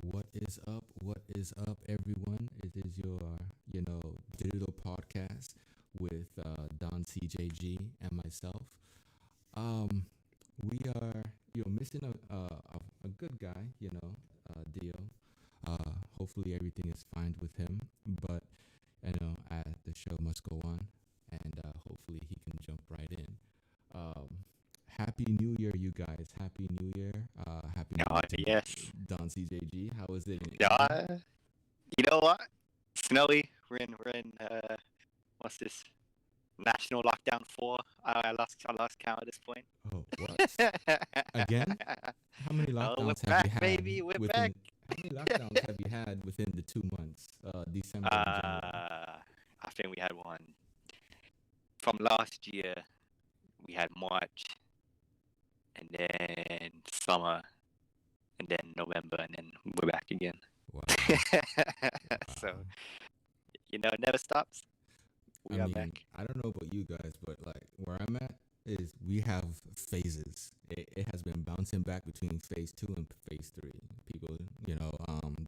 What is up? What is up, everyone? It is your, digital podcast with Don CJG and myself. Um, we are, missing a good guy, Dio. Hopefully everything is fine with him, but the show must go on, and hopefully he can jump right in. Um, Happy New Year, you guys! Happy New Year! Happy New Year to Yes. Don CJG. How is it in England? Yeah. You know what? Snowy. We're in what's this? National lockdown 4. I lost count at this point. Oh, what? Again? How many Oh, we're lockdowns have you back, had baby. We're back. how many lockdowns have you had within the 2 months? December and January. I think we had one from last year. We had March, and then summer, and then November, and then we're back again. Wow. So, Wow. it never stops. We I are mean, back. I don't know about you guys, but like where I'm at is we have phases. It has been bouncing back between phase 2 and phase 3. People,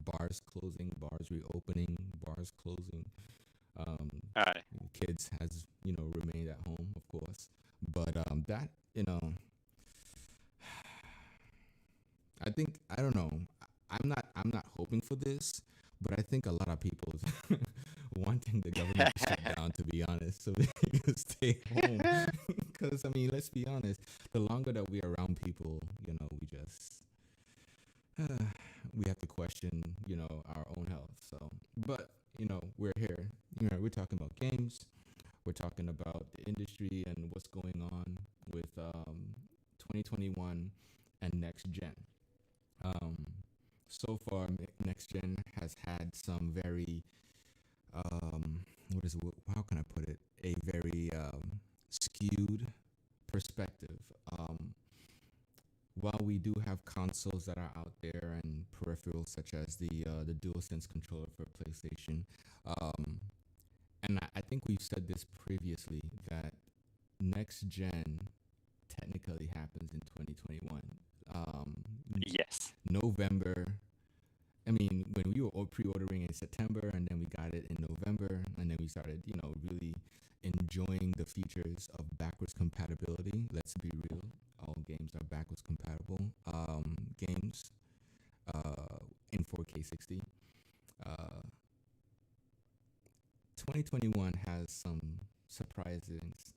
bars closing, bars reopening, bars closing. Um, All right. Kids has remained at home, of course, but that I think I don't know. I'm not hoping for this, but I think a lot of people wanting the government to shut down, to be honest, so they can stay home. Because I mean, let's be honest, the longer that we're around people, we just we have to question, our own health. So, but we're here. We're talking about games. We're talking about the industry and what's going on with 2021 and next gen. So far, next gen has had some very how can I put it? A very skewed perspective. While we do have consoles that are out there and peripherals such as the DualSense controller for PlayStation, and I think we've said this previously that next gen technically happens in 2021. Yes. November. I mean, when we were all pre-ordering in September, and then we got it in November, and then we started, really enjoying the features of backwards compatibility. Let's be real, all games are backwards compatible. Games in 4K 60. 2021 has some surprises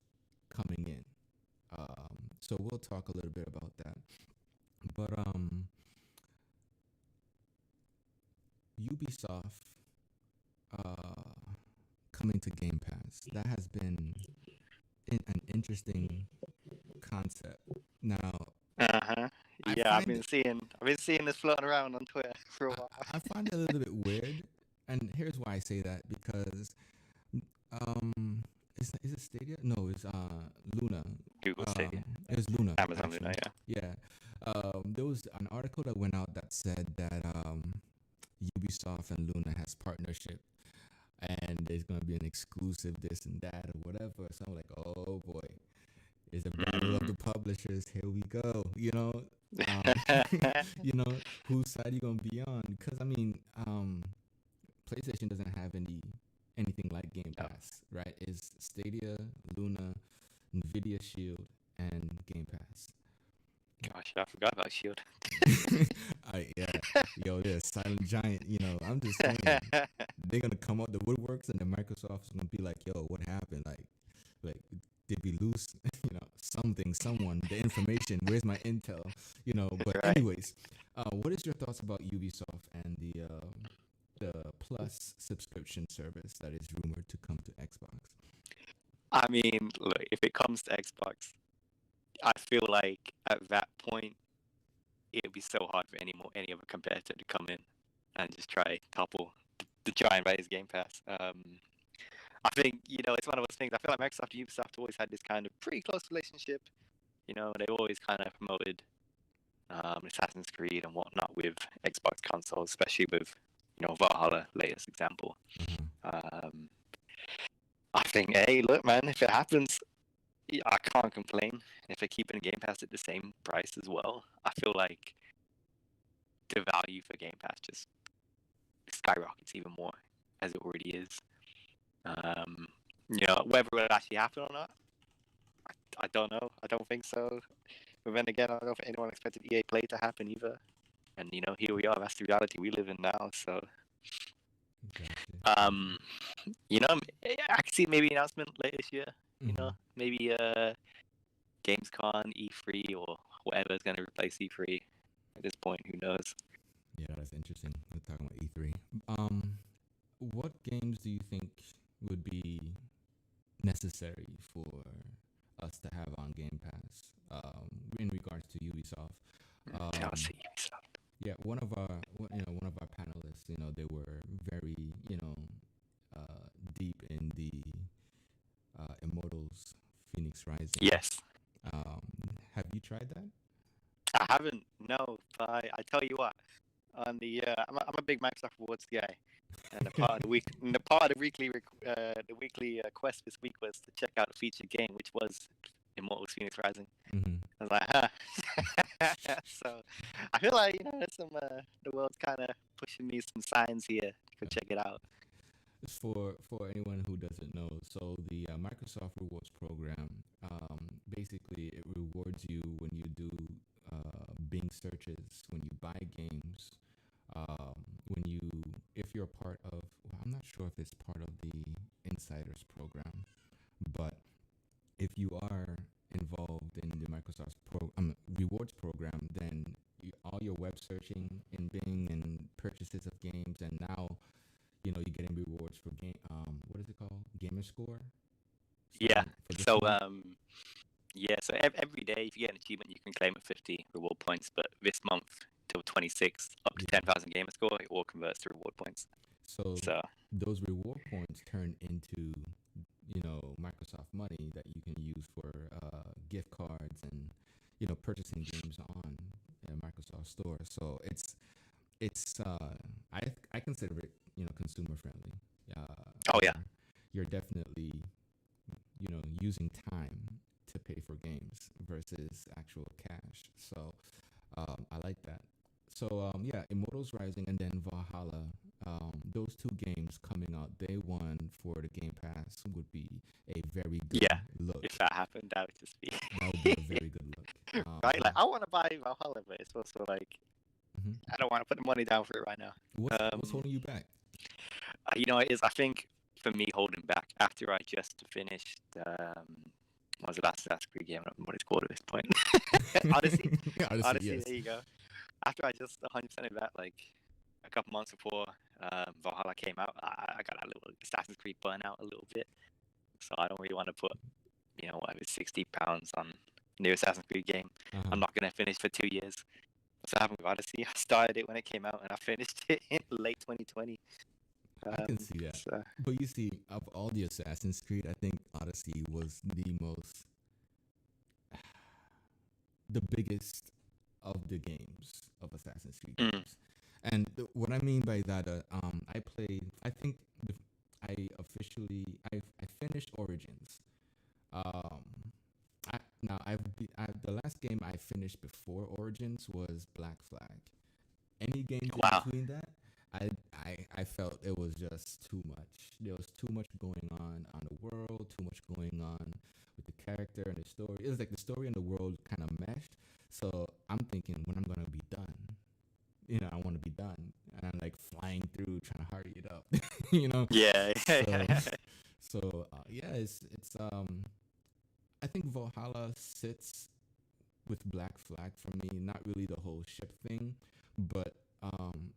coming in. So we'll talk a little bit about that. But Ubisoft coming to Game Pass, that has been an interesting concept. Now, Uh-huh. I Yeah, I've find been seeing this floating around on Twitter for a I, while. I find it a little bit weird, and here's why I say that, because is it Stadia? No, it's Luna. Google Stadia. It was Luna, Amazon Luna, actually. Yeah. There was an article that went out that said that Ubisoft and Luna has partnership, and there's gonna be an exclusive this and that or whatever. So I'm like, oh boy, it's a battle of the publishers. Here we go. Whose side you gonna be on? Because I mean, PlayStation doesn't have anything like Game Pass, right? It's Stadia, Luna, Nvidia Shield, and Game Pass. Gosh, I forgot about Shield. Yo, they're a silent giant. I'm just saying they're gonna come out the woodworks, and then Microsoft's gonna be like, "Yo, what happened? Like, did we lose? Something, someone, the information. Where's my intel? But Right. anyways, what is your thoughts about Ubisoft and the Plus subscription service that is rumored to come to Xbox? I mean, look, if it comes to Xbox, I feel like at that point it'd be so hard for any other competitor to come in. and just try topple to try and raise Game Pass. I think it's one of those things. I feel like Microsoft and Ubisoft always had this kind of pretty close relationship. They always kind of promoted Assassin's Creed and whatnot with Xbox consoles, especially with Valhalla, latest example. I think, hey, look, man, if it happens, I can't complain. If they're keeping Game Pass at the same price as well, I feel like the value for Game Pass just skyrockets even more as it already is. Whether it will actually happen or not, I don't know. I don't think so. But then again, I don't know if anyone expected EA Play to happen either. And here we are. That's the reality we live in now. So, I can see maybe an announcement later this year. Maybe Gamescom, E3, or whatever is going to replace E3. At this point, who knows? Yeah, that's interesting. We're talking about E3. What games do you think would be necessary for us to have on Game Pass? In regards to Ubisoft. Ubisoft. Yeah, one of our panelists, they were very, deep in the Immortals Phoenix Rising. Yes. Have you tried that? I haven't. No, but I tell you what. On the I'm a big Microsoft Rewards guy, and the part of the week, the weekly quest this week was to check out a featured game, which was Immortals Phoenix Rising. I was like, huh. So I feel like there's some the world's kind of pushing me some signs here. Go check it out. For anyone who doesn't know, so the Microsoft Rewards program, basically it rewards you when you do Bing searches, when you buy games, if you're a part of, well, I'm not sure if it's part of the Insiders program, but if you are involved in the Microsoft Rewards program, then all your web searching in Bing and purchases of games, and now you're getting rewards for game. What is it called? Gamer Score. Yeah. So So every day, if you get an achievement, you can claim 50 reward points. But this month till 26th, up to 10,000 gamer score, it all converts to reward points. So those reward points turn into Microsoft money that you can use for gift cards and purchasing games on Microsoft Store. So it's I consider it consumer friendly. Oh yeah, you're definitely using time to pay for games versus actual cash. So I like that. So Immortals Rising and then Valhalla, those two games coming out day one for the Game Pass would be a very good look. If that happened, that would just be that would be a very good look. Right? Like I want to buy Valhalla, but it's also like I don't want to put the money down for it right now. What's holding you back? It is. I think for me, holding back after I just finished. What was the last Assassin's Creed game? I don't know what it's called at this point. Odyssey. Odyssey. Yes. There you go. After I just 100%ed that, like a couple months before Valhalla came out, I got a little Assassin's Creed burnout a little bit. So I don't really want to put, whatever, £60 on a new Assassin's Creed game. I'm not going to finish for 2 years. So I haven't got Odyssey. I started it when it came out and I finished it in late 2020. I can see that. So. But you see, of all the Assassin's Creed, I think Odyssey was the biggest of the games of Assassin's Creed games. And what I mean by that, I finished Origins. The last game I finished before Origins was Black Flag. Any games in between that, I felt it was just too much. There was too much going on the world, too much going on with the character and the story. It was like the story and the world kind of meshed. So I'm thinking, when I'm going to be done, I want to be done. And I'm like flying through, trying to hurry it up, Yeah. It's I think Valhalla sits with Black Flag for me. Not really the whole ship thing, but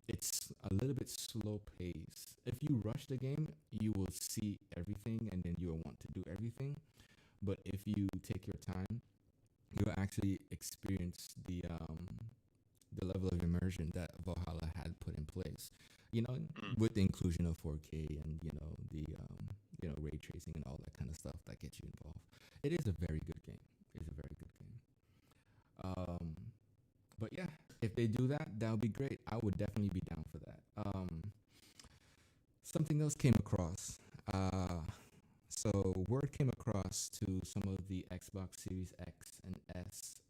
it's a little bit slow pace. If you rush the game, you will see everything and then you'll want to do everything. But if you take your time, you'll actually experience the the level of immersion that Valhalla had put in place. You know, Mm. with the inclusion of 4K and the ray tracing and all that kind of stuff that gets you involved. It is a very good game. It's a very good game. Um, but yeah, if they do that, that would be great. I would definitely be down for that. Something else came across. So word came across to some of the Xbox Series X and S,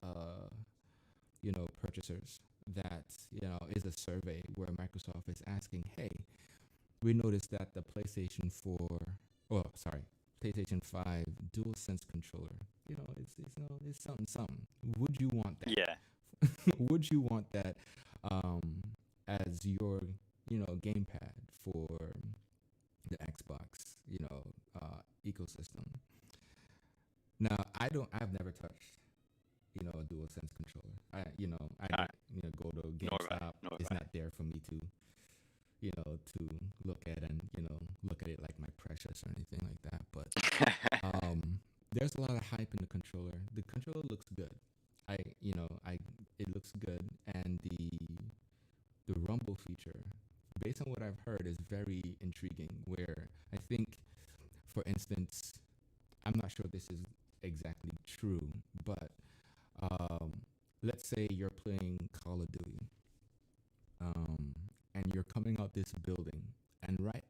purchasers that is a survey where Microsoft is asking, hey, we noticed that the PlayStation 5 DualSense controller, it's something. Would you want that? Yeah. Would you want that as your gamepad for the Xbox ecosystem? Now I've never touched a DualSense controller. I go to GameStop. It's not there for me to to look at and look at it like my precious or anything like that. But there's a lot of hype in the controller. The controller looks good. It looks good, and the rumble feature, based on what I've heard, is very intriguing. Where I think, for instance, I'm not sure this is exactly true, but let's say you're playing Call of Duty, and you're coming out this building, and right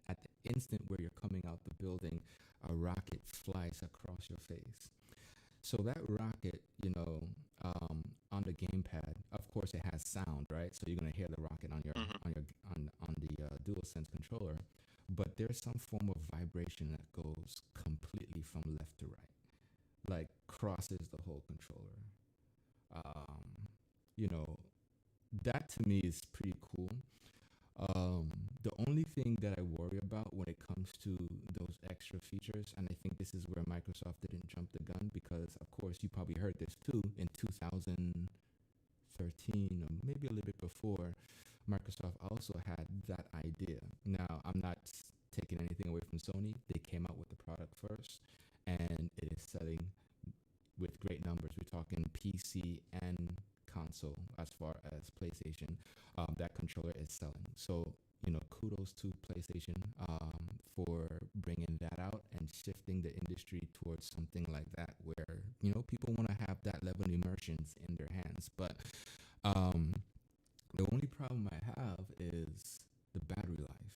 at the instant where you're coming out the building, a rocket flies across your face. So that rocket, on the gamepad, of course, it has sound, right? So you're gonna hear the rocket on your on the DualSense controller, but there's some form of vibration that goes completely from left to right, like crosses the whole controller. That to me is pretty cool. The only thing that I worry about when it comes to those extra features, and I think this is where Microsoft didn't jump the gun, because of course you probably heard this too, in 2013 or maybe a little bit before, Microsoft also had that idea. Now, I'm not taking anything away from Sony. They came out with the product first, and it is selling with great numbers. We're talking PC and console. As far as PlayStation, that controller is selling. So kudos to PlayStation for bringing that out and shifting the industry towards something like that, where people want to have that level of immersions in their hands. But the only problem I have is the battery life.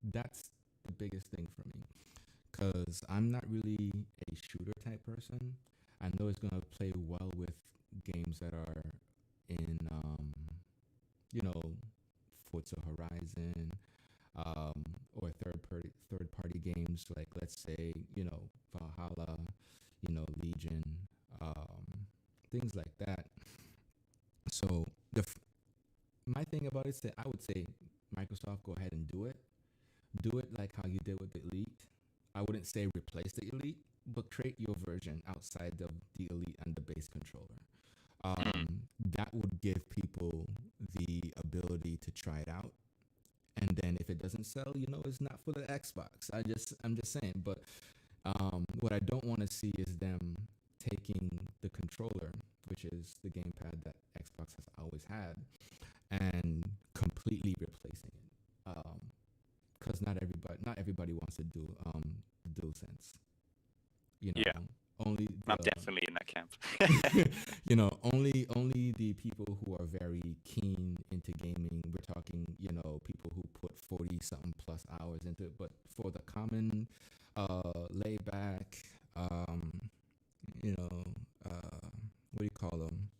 That's the biggest thing for me, because I'm not really a shooter type person. I know it's gonna play well with games that are in Forza Horizon, or third party games, like, let's say, Valhalla, Legion, things like that. So my thing about it is that I would say, Microsoft, go ahead and do it like how you did with the Elite. I wouldn't say replace the Elite, but create your version outside of the Elite and the base controller. That would give people the ability to try it out, and then if it doesn't sell, it's not for the Xbox. I'm just saying. But what I don't want to see is them taking the controller, which is the gamepad that Xbox has always had, and completely replacing it. Because not everybody wants to do DualSense. Yeah. Only I'm definitely in that camp. only the people who are very keen into gaming. We're talking, people who put 40 something plus hours into it. But for the common layback, what do you call them?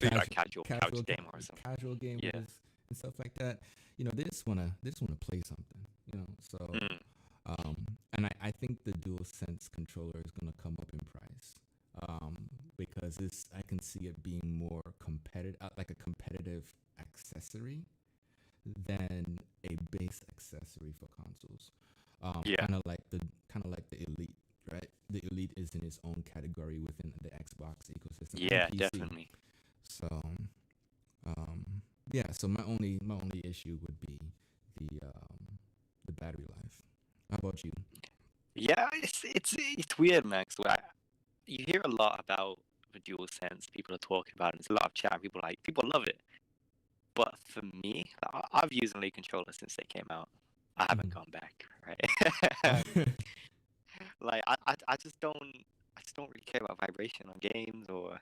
Like casual couch gamer or something. Casual gamers and stuff like that. They just wanna play something. So. And I think the DualSense controller is going to come up in price, because I can see it being more competitive, like a competitive accessory than a base accessory for consoles. Kind of like the Elite, right? The Elite is in its own category within the Xbox ecosystem. Yeah, definitely. So, So my only issue would be the battery life. How about you? Yeah, it's weird, man. So you hear a lot about the DualSense. People are talking about it. There's a lot of chat. People love it. But for me, I've used an Elite controller since they came out. I haven't gone back, right? Like I just don't really care about vibration on games, or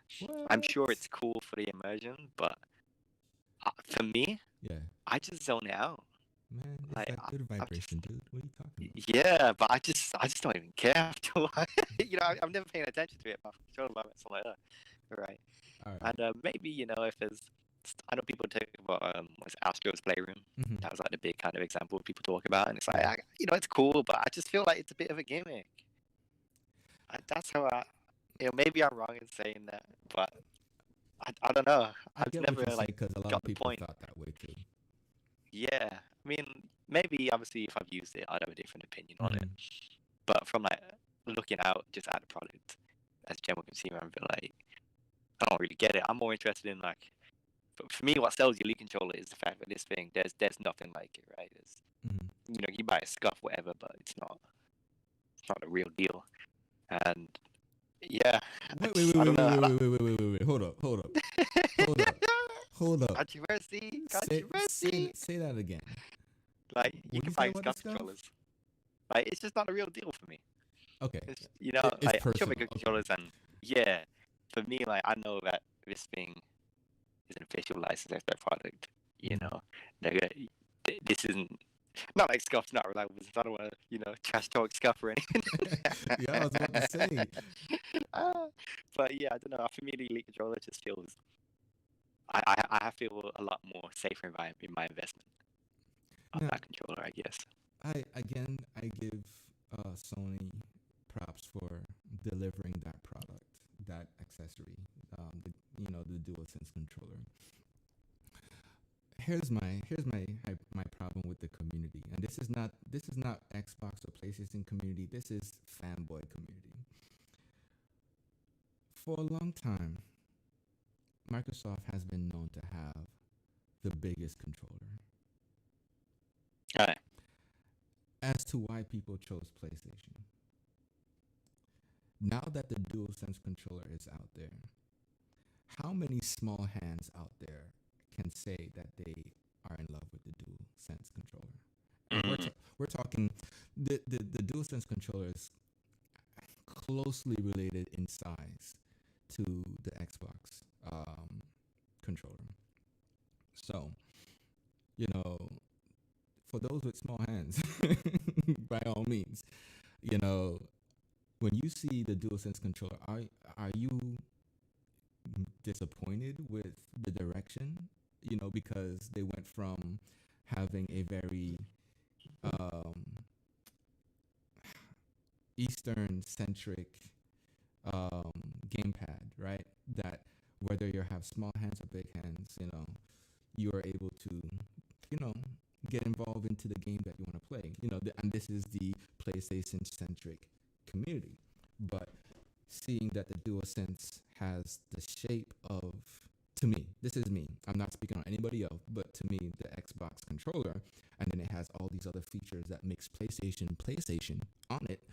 I'm sure it's cool for the immersion, but for me, yeah, I just zone out. man, it's Like that good vibration, dude. What are you talking about? yeah, but I just don't even care after a while. You know, I'm never paying attention to it. But control environment, something like that, right? All right. And maybe, you know, if there's, I know people talk about what's Astro's Playroom. Mm-hmm. That was like the big kind of example people talk about, and it's like, Yeah. you know, it's cool, but I just feel like it's a bit of a gimmick. That's how you know, maybe I'm wrong in saying that, but I don't know. I I've get never what you're saying like because a lot got of the people point. thought that way too. Yeah, I mean, maybe obviously if I've used it, I'd have a different opinion on it. But from like looking out just at the product as a general consumer, I'm like, I don't really get it. I'm more interested in like, for me, what sells your Elite controller is the fact that this thing, there's nothing like it, right? There's, you know, you buy a scuff, whatever, but it's not the real deal. And yeah, Wait, I don't know. hold up. Controversy. Say that again. Like you What can you say buy about scuff the scuff? controllers. Like it's just not a real deal for me. Okay. It's, you know, It's like I'm sure personal. good controllers, and yeah, for me, like I know that this thing is an official licensed expert product. You know, like, this isn't not like scuff's not reliable. I don't want to, you know, trash talk scuff or anything. Yeah, I was about to say. But yeah, I don't know. For me, the Elite controller just feels. I feel a lot more safer in my investment of Now, that controller, I guess. I give Sony props for delivering that product, that accessory, the DualSense controller. Here's my problem with the community, and this is not Xbox or PlayStation community. This is fanboy community. For a long time, Microsoft has been known to have the biggest controller. All right. As to why people chose PlayStation. Now that the DualSense controller is out there, how many small hands out there can say that they are in love with the DualSense controller? We're talking the DualSense controller is closely related in size to the Xbox controller. So, you know, for those with small hands, by all means, you know, when you see the DualSense controller, are you disappointed with the direction? You know, because they went from having a very Eastern-centric gamepad, right? That whether you have small hands or big hands, you know, you are able to, you know, get involved into the game that you want to play. You know, and this is the PlayStation-centric community. But seeing that the DualSense has the shape of, to me, this is me, I'm not speaking on anybody else, but to me, the Xbox controller, and then it has all these other features that makes PlayStation on it.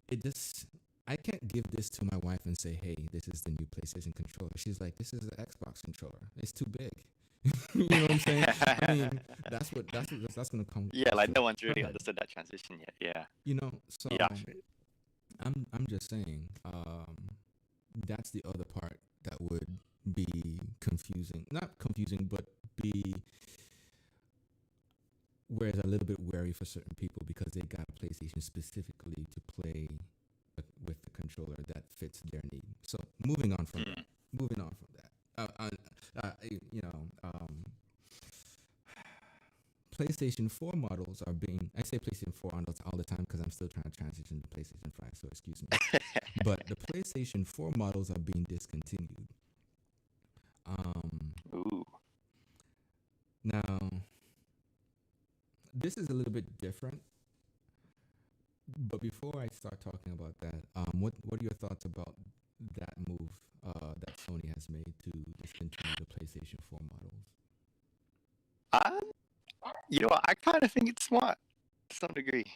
It just, I can't give this to my wife and say, hey, this is the new PlayStation controller. She's like, this is the Xbox controller. It's too big. You know what I'm saying? I mean, that's gonna come. Yeah, like no one's really understood that transition yet. Yeah. You know, so yeah. I'm just saying, that's the other part that would be confusing. Not confusing, but be where it's a little bit wary for certain people because they got a PlayStation specifically to play with the controller that fits their need. So moving on from that. PlayStation 4 models are being, I say PlayStation 4 models all the time because I'm still trying to transition to PlayStation 5, so excuse me. But the PlayStation 4 models are being discontinued. Ooh. Now, this is a little bit different. But before I start talking about that, what are your thoughts about that move that Sony has made to discontinue the PlayStation 4 models? You know, I kind of think it's smart to some degree.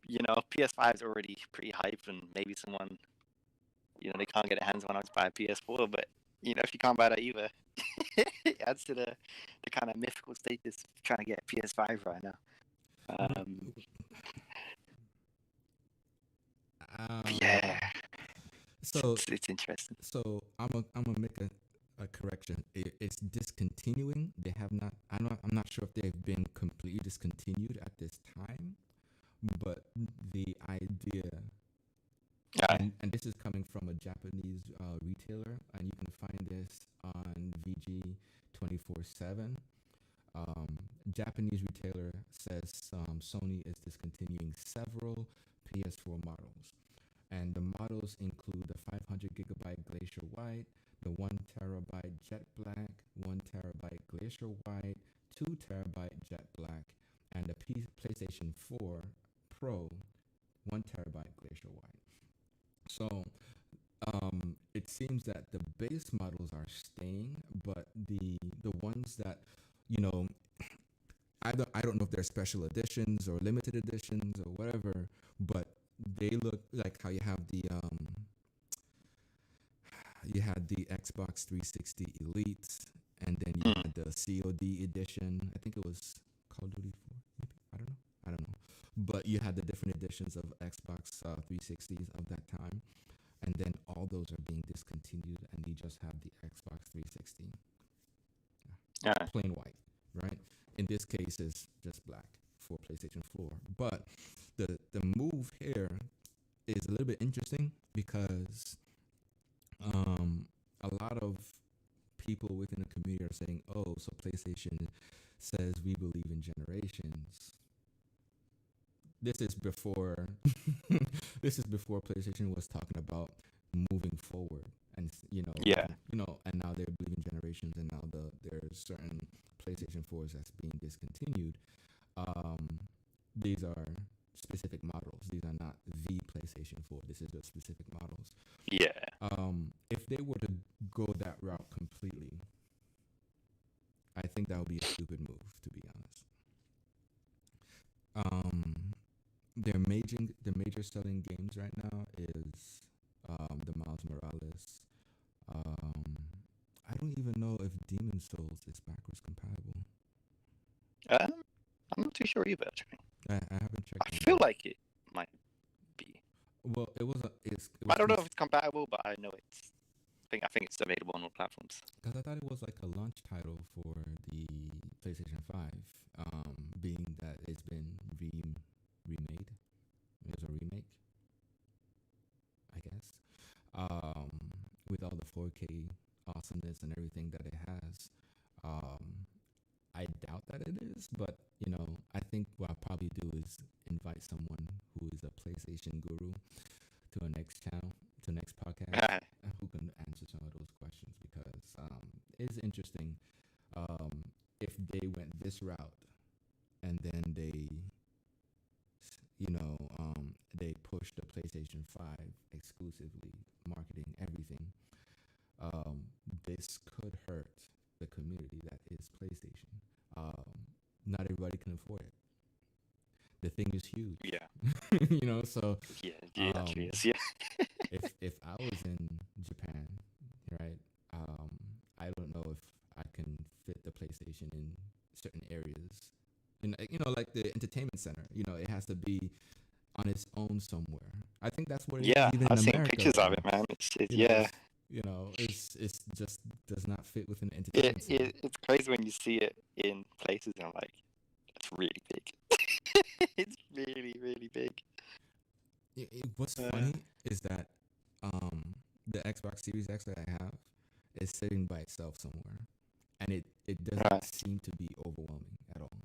You know, PS5 is already pretty hyped, and maybe someone they can't get their hands on us by a PS4. But if you can't buy that either, it adds to the kind of mythical status of trying to get a PS5 right now. Yeah. So it's interesting. So I'm gonna make a correction. It's discontinuing. They have not. I'm not sure if they've been completely discontinued at this time, but the idea. And this is coming from a Japanese retailer, and you can find this on VG 24/7. Japanese retailer says Sony is discontinuing several PS4 models, and the models include the 500 gigabyte Glacier White, the 1 terabyte Jet Black, 1 terabyte Glacier White, 2 terabyte Jet Black, and the PlayStation 4 Pro 1 terabyte Glacier White. So it seems that the base models are staying, but the ones that I don't know if they're special editions or limited editions or whatever, but they look like how you have the Xbox 360 Elite, and then you had the COD edition. I think it was Call of Duty 4, maybe. I don't know. But you had the different editions of Xbox 360s of that time, and then all those are being discontinued, and you just have the Xbox 360, plain white, right? In this case, is just black for PlayStation 4. But the move here is a little bit interesting because a lot of people within the community are saying, "Oh, so PlayStation says we believe in generations." This is before PlayStation was talking about moving forward, and and now they're believing generations, and now there's certain PlayStation 4s that's being discontinued. These are specific models. These are not the PlayStation 4. This is the specific models. Yeah. If they were to go that route completely, I think that would be a stupid move, to be honest. The major selling games right now is the Miles Morales. I don't even know if Demon Souls is backwards compatible. I'm not too sure either, actually. I haven't checked. I feel like it might be. Well, it was. I don't know if it's compatible, but I know it's. I think it's available on all platforms. Because I thought it was like a launch title for the PlayStation 5, being that it's been remade. It was a remake, I guess. With all the 4K awesomeness and everything that it has. I doubt that it is, but I think what I'll probably do is invite someone who is a PlayStation guru to a next channel, to next podcast, who can answer some of those questions, because it's interesting if they went this route and then they pushed the PlayStation 5 exclusively, marketing everything. This could hurt the community that is PlayStation. Not everybody can afford it. The thing is huge. Yeah. So yeah, actually is. Yeah. if I was in Japan, right, I don't know if I can fit the PlayStation in certain areas. And like the entertainment center, it has to be on its own somewhere. I think that's what it is even I've in seen America. pictures of it, man. It's just does not fit within the entertainment center. It's crazy when you see it in places and I'm like, it's really big. It's really, really big. What's funny is that the Xbox Series X that I have is sitting by itself somewhere, and it doesn't seem to be overwhelming at all.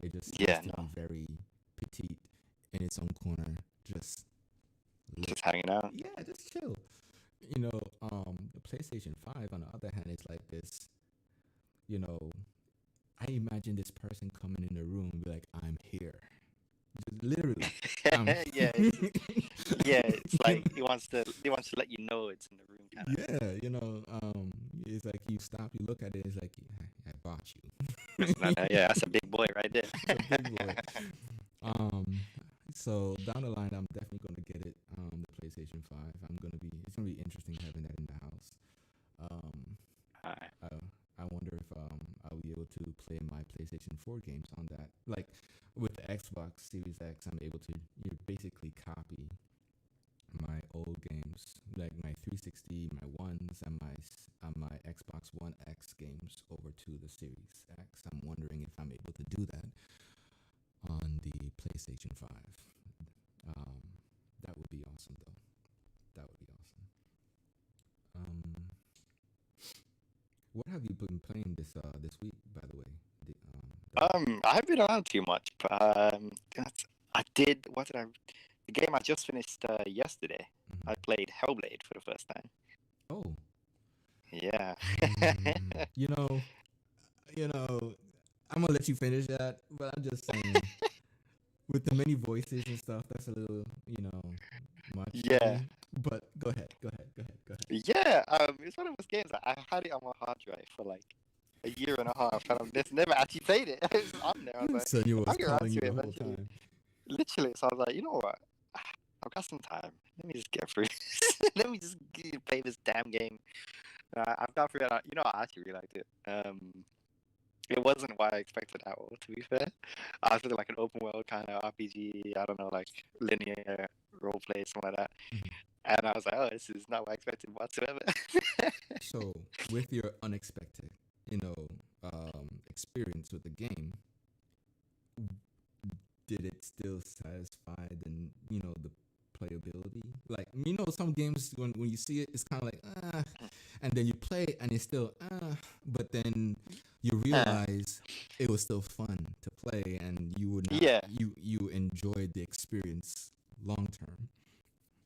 It just seems to be very petite in its own corner, just hanging out. Yeah, just chill. The PlayStation 5, on the other hand, is like this. I imagine this person coming in the room and be like, "I'm here." Just literally. It's like he wants to let you know it's in the room. It's like you stop, you look at it, it's like, I bought you. That's a big boy right there. It's a big boy. So down the line, I'm definitely gonna get it. The PlayStation 5. It's gonna be interesting. on that. Like with the Xbox Series X, I'm able to basically copy my old games, like my 360, my ones, and my Xbox One X games over to the Series X. I'm wondering if I'm able to do that on the PlayStation 5. That would be awesome, though. That would be awesome. What have you been playing this week, by the way? I haven't been around too much, but I did. What did I? The game I just finished yesterday. I played Hellblade for the first time. Oh. Yeah. You know, I'm gonna let you finish that, but I'm just saying, with the many voices and stuff, that's a little, much. Yeah. But go ahead. Yeah. It's one of those games that I had it on my hard drive for like a year and a half, and I've just never actually played it. It's on there. I was like, so you was I'll get around calling to you it the whole eventually. time. Literally, so I was like, you know what? I've got some time. Let me just get through. Let me just play this damn game. I've got through it. You know, I actually really liked it. It wasn't what I expected at all, to be fair. I was looking like an open world kind of RPG. I don't know, like linear role play, something like that. And I was like, oh, this is not what I expected whatsoever. So, with your unexpected, experience with the game, did it still satisfy the playability? Like, some games when you see it, it's kind of like and then you play it and it's still but then you realize it was still fun to play, and you would not, you enjoyed the experience long term.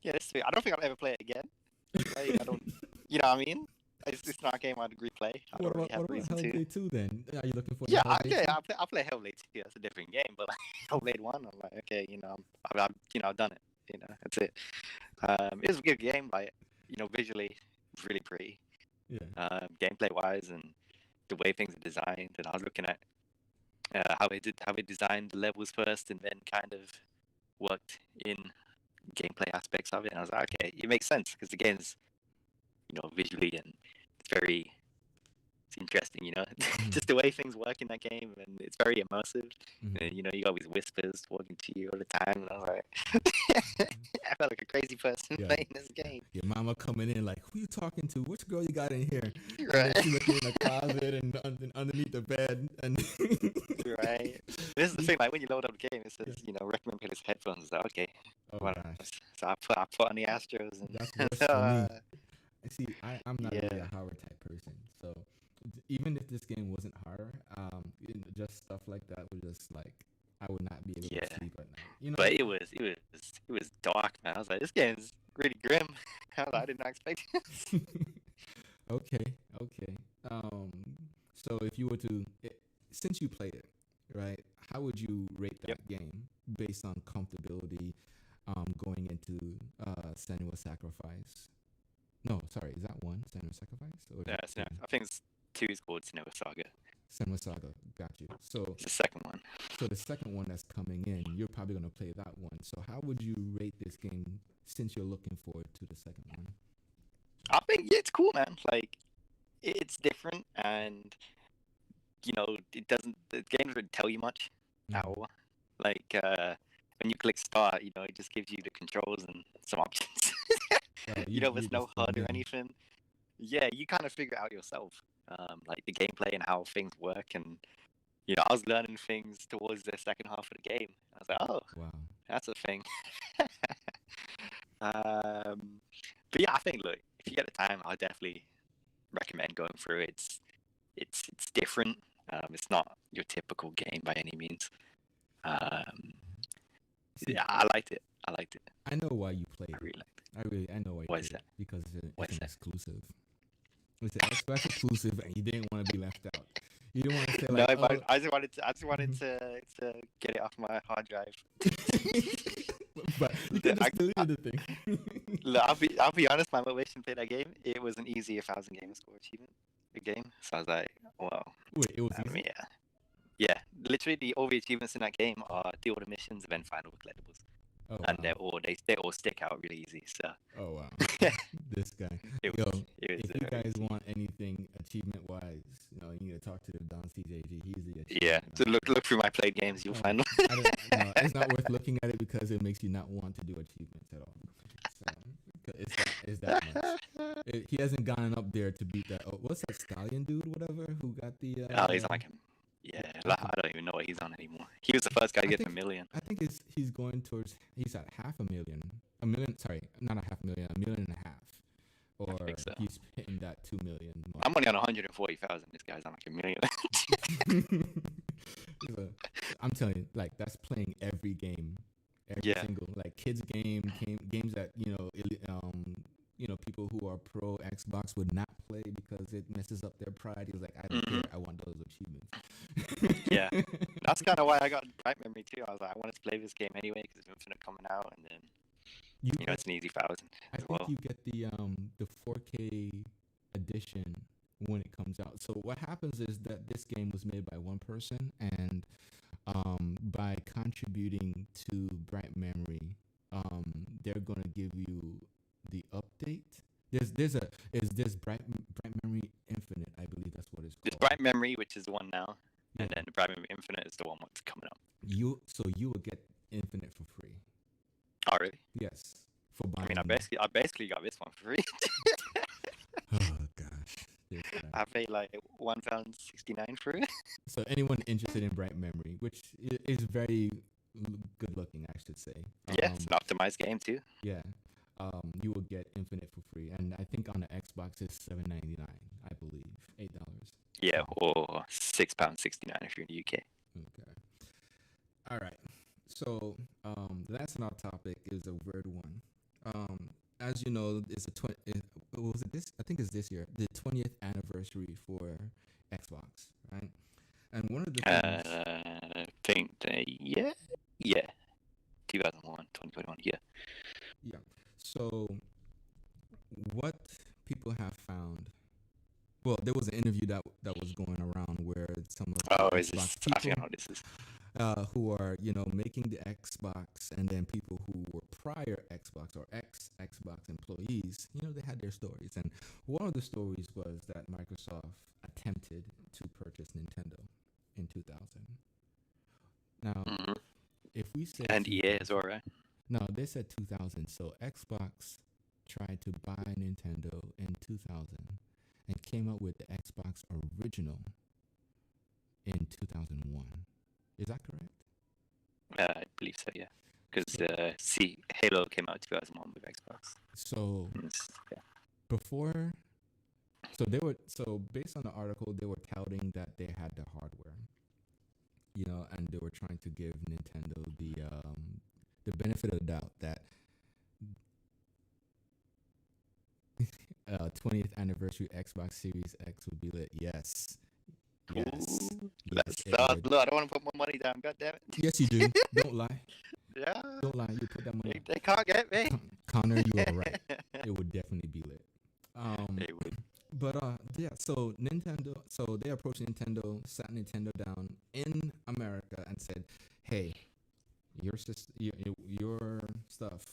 Yeah, that's sweet. I don't think I'll ever play it again. Like, I don't, you know what I mean? It's not a game I'd replay. I don't really have reason to. Hellblade 2 then? Are you looking for I'll play Hellblade 2. That's a different game, but like, Hellblade 1, I'm like, okay, I've done it. That's it. It was a good game, like, visually, really pretty. Yeah. Gameplay wise, and the way things are designed, and I was looking at how they designed the levels first, and then kind of worked in gameplay aspects of it, and I was like, okay, it makes sense because the game's visually, and it's interesting, just the way things work in that game, and it's very immersive. And you got these whispers talking to you all the time, and I was like, I felt like a crazy person playing this game. Your mama coming in like, who you talking to? Which girl you got in here? Right. And then she looking in the closet and underneath the bed, and right. This is the thing, like when you load up the game, it says recommend players headphones. Like, okay. Oh gosh. So I put on the Astros, and that's worse for me. See, I'm not really a horror type person, so even if this game wasn't horror, just stuff like that would just like, I would not be able to sleep at night. But it was dark, man. I was like, this game's really grim. I did not expect it. Okay. So if you were to, since you played it, right? How would you rate that game based on comfortability, going into Senua's Sacrifice? No, sorry, is that one Senua's Sacrifice? Or I think 2 is called Senua's Saga. Senua's Saga, got you. So it's the second one. So the second one that's coming in, you're probably gonna play that one. So how would you rate this game since you're looking forward to the second one? I think it's cool, man. Like, it's different, and the game doesn't tell you much at all. Like, when you click start, it just gives you the controls and some options. There's no HUD or anything. Yeah, you kind of figure it out yourself, like the gameplay and how things work, and I was learning things towards the second half of the game. I was like, oh, wow, that's a thing. But yeah, I think, look, if you get the time, I'll definitely recommend going through it. It's different. It's not your typical game by any means. Yeah, I liked it. I know why you played. I really liked it. I know why you Why played is that? it. Because it's an that? exclusive. It's an Xbox exclusive, and you didn't want to be left out. You didn't want to say No, like, but I just wanted to get it off my hard drive. But you could just delete the thing. Look, I'll be honest. My motivation to play that game, it was an easy 1,000 gamer score achievement. The game, so I was like, wow. Wait, it was easy? Yeah. Literally, all the achievements in that game are do all the missions and then find all the collectibles. Oh and wow. they all stick out really easy. So Oh wow. This guy. it Yo, was it if was you very guys easy. want anything achievement wise, you need to talk to the Don CJG. He's the Yeah. achievement So master. look through my played games, you'll Oh, find them. I don't no, it's not worth looking at it because it makes you not want to do achievements at all. So 'cause it's that much. He hasn't gotten up there to beat that. Oh, what's that Stallion dude? Whatever, who got the Oh, he's on like him. Yeah, I like, think I don't even know what he's on anymore. He was the first guy to I get to think a million. I think he's going towards he's at half a million. A million, sorry, not a half a million, a million and a half. Or I think so. he's hitting that 2 million mark. I'm only on 140,000. This guy's on like a million. So, I'm telling you, like that's playing every game, every Yeah. single like kids games that people who are pro Xbox would not play because it messes up their pride. He was like, I don't care, I want those achievements. Yeah. That's kind of why I got Bright Memory too. I was like, I wanted to play this game anyway because it's Infinite coming out, and then Get, it's an easy 1,000 I as think well. you get the 4K edition when it comes out. So what happens is that this game was made by one person, and by contributing to Bright Memory, they're gonna give you the update. There's Bright Memory Infinite, I believe that's what it's There's called. Bright Memory, which is the one now, Yeah. and then the Bright Memory Infinite is the one that's coming up. You will get Infinite for free. Oh really? Yes, for I buying. mean, I basically got this one for free. Oh gosh. This guy. I paid like £1.69 for it. So anyone interested in Bright Memory, which is very good looking, I should say. Yeah, it's an optimized game too. Yeah. You will get Infinite for free, and I think on the Xbox it's $7.99. I believe $8. Yeah, or £6.69 if you're in the UK. Okay. All right. So the last on our topic is a weird one. As you know, it's was it this? I think it's this year, the 20th anniversary for Xbox, right? And one of the things, I think yeah, 2001, 2021, yeah. yeah. So what people have found. Well, there was an interview that was going around where some of the Is this? Xbox I forget people how this is. who are making the Xbox, and then people who were prior Xbox or ex-Xbox employees, they had their stories. And one of the stories was that Microsoft attempted to purchase Nintendo in 2000. Now, if we say And EA as well, right? no, they said 2000. So Xbox tried to buy Nintendo in 2000 and came up with the Xbox original in 2001. Is that correct? I believe so, yeah. Because Halo came out 2001 with Xbox. So Yeah. before, so based on the article, they were touting that they had the hardware, and they were trying to give Nintendo the benefit of the doubt that 20th anniversary Xbox Series X would be lit. Yes. Yes. Ooh, Yes, I don't want to put my money down. God damn it. yes, you do. Don't lie. Yeah. Don't lie. You put that money. They can't get me. Connor, you are right. It would definitely be lit. They would. But yeah. So Nintendo. So they approached Nintendo, sat Nintendo down in America, and said, "Hey, your stuff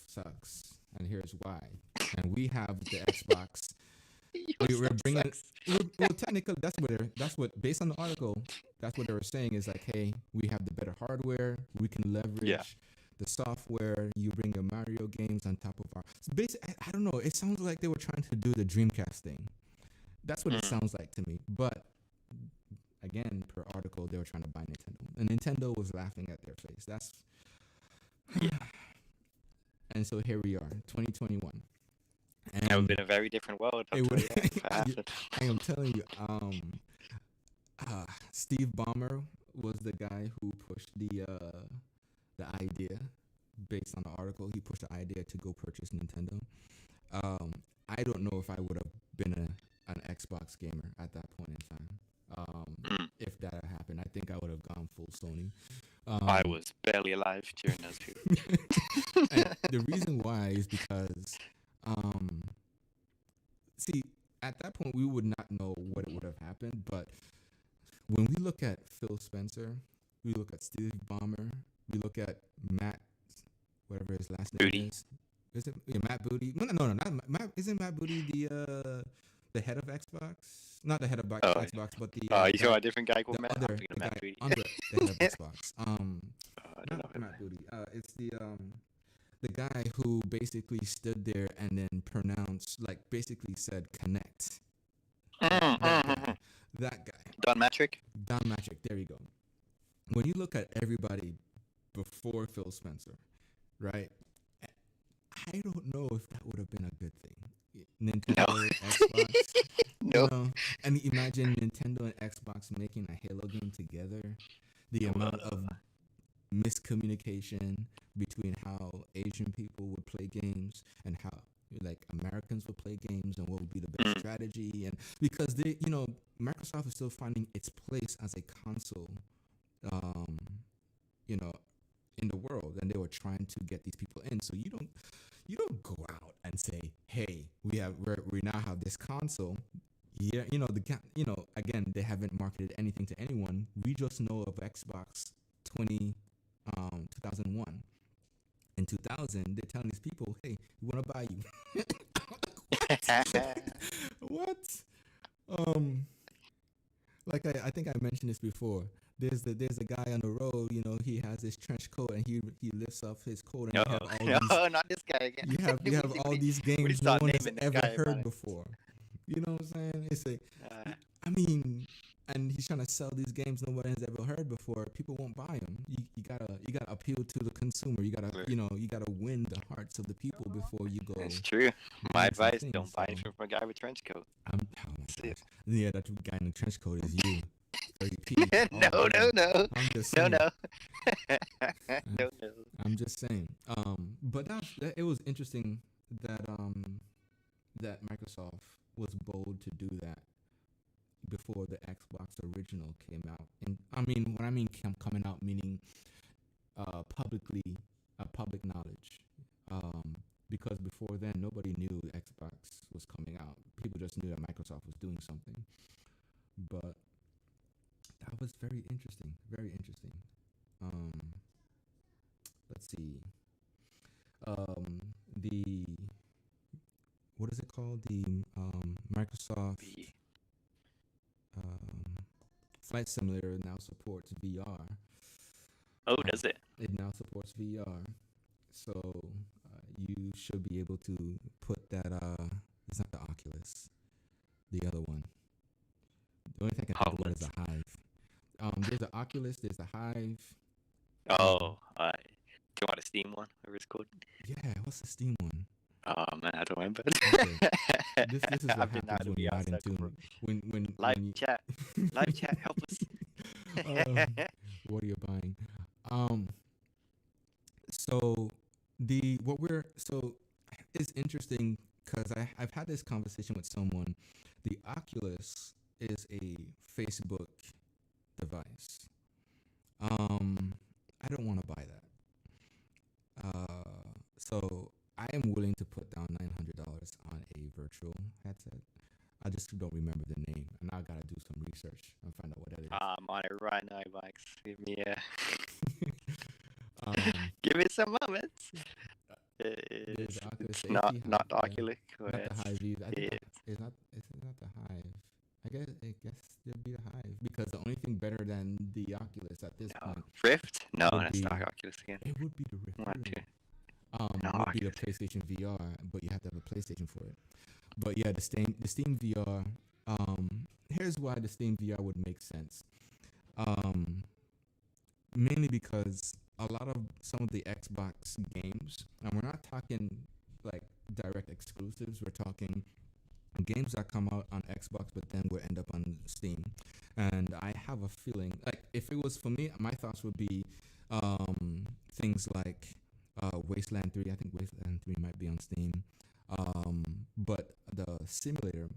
sucks, and here's why. And we have the Xbox." We're bringing it. Well, technically, that's what based on the article, that's what they were saying is like, hey, we have the better hardware. We can leverage the software. You bring your Mario games on top of our. So basically, I don't know. It sounds like they were trying to do the Dreamcast thing. That's what it sounds like to me. But again, per article, they were trying to buy Nintendo, and Nintendo was laughing at their face. That's and so here we are, 2021. And it would have been a very different world. I am telling you, Steve Ballmer was the guy who pushed the idea based on the article. He pushed the idea to go purchase Nintendo. I don't know if I would have been an Xbox gamer at that point in time. If that had happened, I think I would have gone full Sony. I was barely alive during those periods. And the reason why is because see, at that point we would not know what would have happened, but when we look at Phil Spencer, we look at Steve Ballmer, we look at Matt, whatever his last name Booty. is. Is it Matt Booty? No, not Matt. Isn't Matt Booty the head of Xbox? Not the head of Oh, Xbox, but the you saw a different guy called the Matt? I'm other thinking of the Matt guy Booty. under the head of Xbox. I don't Not know. Matt Booty. It's the guy who basically stood there and then pronounced, like, basically said connect. That guy. Don Matrick? Don Matrick. There you go. When you look at everybody before Phil Spencer, right? I don't know if that would have been a good thing. Nintendo, No. Xbox. No. You know, and imagine Nintendo and Xbox making a Halo game together. The amount of miscommunication between how Asian people would play games and how like Americans would play games and what would be the best strategy, and because they, Microsoft is still finding its place as a console, in the world, and they were trying to get these people in. So you don't go out and say, hey, we now have this console. Yeah, again, they haven't marketed anything to anyone. We just know of Xbox 2001. In 2000, they're telling these people, hey, we want to buy you. What? Like I think I mentioned this before. There's a guy on the road, he has this trench coat and he lifts up his coat and you have all these, not this guy again. you have all these games no one has ever heard before. You know what I'm saying? It's like, and he's trying to sell these games no one has ever heard before. People won't buy them. You gotta appeal to the consumer. You gotta win the hearts of the people before you go. It's true. My advice: don't buy anything from a guy with a trench coat. Yeah, that guy in the trench coat is you. 30p. No. I'm just saying. No. I'm just saying. But it was interesting that that Microsoft was bold to do that before the Xbox original came out. And when I mean coming out, meaning publicly, public knowledge. Because before then, nobody knew Xbox was coming out. People just knew that Microsoft was doing something. But that was very interesting. Very interesting. Let's see. What is it called? The Microsoft Flight Simulator now supports VR. Oh, does it? It now supports VR. So you should be able to put that. It's not the Oculus. The other one. The only thing I can think of is the Hive. There's the Oculus. There's the Hive. Oh, do you want a Steam one? Whatever it's called. Yeah, what's the Steam one? Oh man, I don't remember. Okay. This is what happens when you're not in tune. When live when you, chat, help us. what are you buying? So it's interesting because I've had this conversation with someone. The Oculus is a Facebook device. I don't want to buy that. So I am willing to put down $900 on a virtual headset. I just don't remember the name, and I gotta do some research and find out what that is. I'm on it right now, Max. Give me Give it some moments. It's not the Oculus. Not the Hive either. I think it's not the Hive. I guess it'd be the Hive because the only thing better than the Oculus at this point. Rift? No, that's not Oculus again. It would be the Rift. Would be the PlayStation VR, but you have to have a PlayStation for it. But yeah, the Steam VR. Here's why the Steam VR would make sense. Mainly because a lot of some of the Xbox games, and we're not talking like direct exclusives. We're talking games that come out on Xbox, but then will end up on Steam. And I have a feeling, like, if it was for me, my thoughts would be things like Wasteland 3. I think Wasteland 3 might be on Steam. But the simulator,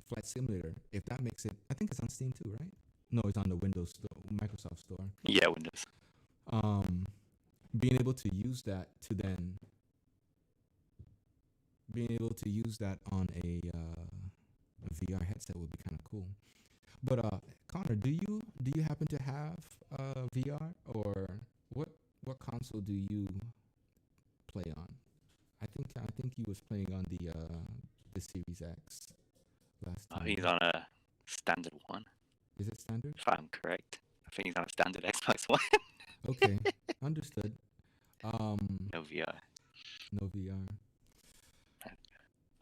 Flight Simulator, if that makes it, I think it's on Steam too, right? No, it's on the Windows store, Microsoft store. Yeah, Windows. Being able to use that on a VR headset would be kind of cool. But Connor, do you happen to have VR, or what console do you he was playing on the Series X last Oh, time. he's on a standard one, Is it standard? if I'm correct. I think he's on a standard Xbox One. Okay, understood. No VR. No VR.